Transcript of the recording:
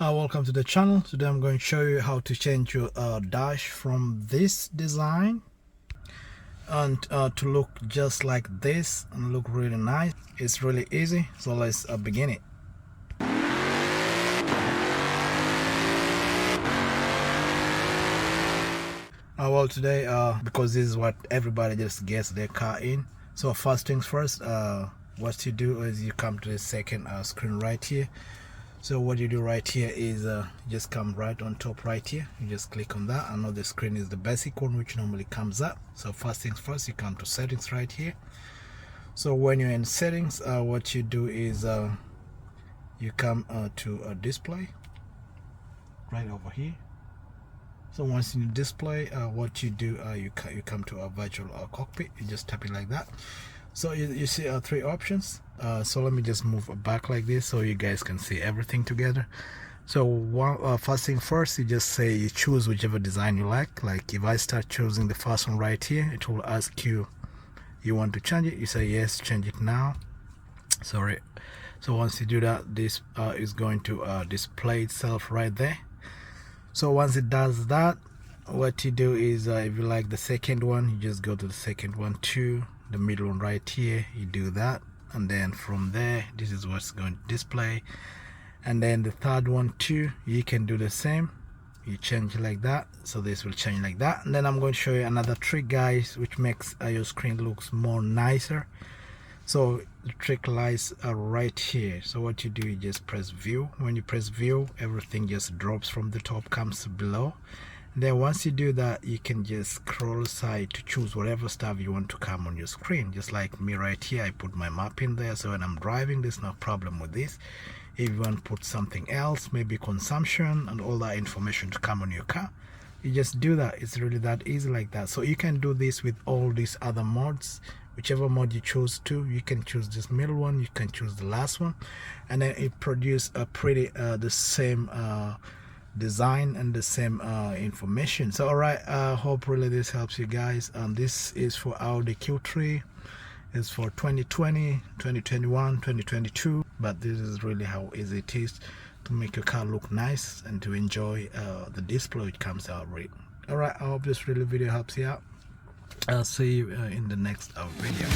Welcome to the channel. Today I'm going to show you how to change your dash from this design and to look just like this and look really nice. It's really easy, so let's begin it. Well, today because this is what everybody just gets their car in, so first things first, what you do is you come to the second screen right here. So what you do right here is just come right on top right here. You just click on that. I know the screen is the basic one which normally comes up. So first things first, you come to settings right here. So when you're in settings, what you do is you come to a display right over here. So once you display, what you do, you come to a virtual cockpit. You just tap it like that. So you see three options. So let me just move back like this so you guys can see everything together. So first thing first, you just say you choose whichever design you like. Like if I start choosing the first one right here, it will ask you want to change it. You say yes, change it now. Sorry. So once you do that, this is going to display itself right there. So once it does that, what you do is if you like the second one, you just go to the second one too. The middle one right here, you do that, and then from there this is what's going to display. And then the third one too, you can do the same. You change it like that, so this will change like that. And then I'm going to show you another trick, guys, which makes your screen looks more nicer. So the trick lies right here. So what you do, you just press view. When you press view, everything just drops from the top, comes below. Then once you do that, you can just scroll side to choose whatever stuff you want to come on your screen. Just like me right here, I put my map in there, so when I'm driving, there's no problem with this. If you want to put something else, maybe consumption and all that information to come on your car, you just do that. It's really that easy like that. So you can do this with all these other mods. Whichever mod you choose to, you can choose this middle one, you can choose the last one, and then it produces a pretty the same design and the same information. So alright, hope really this helps you guys. This is for Audi Q3. It's for 2020, 2021, 2022, but this is really how easy it is to make your car look nice and to enjoy the display it comes out with. Alright, I hope this really video helps you out. I'll see you in the next video.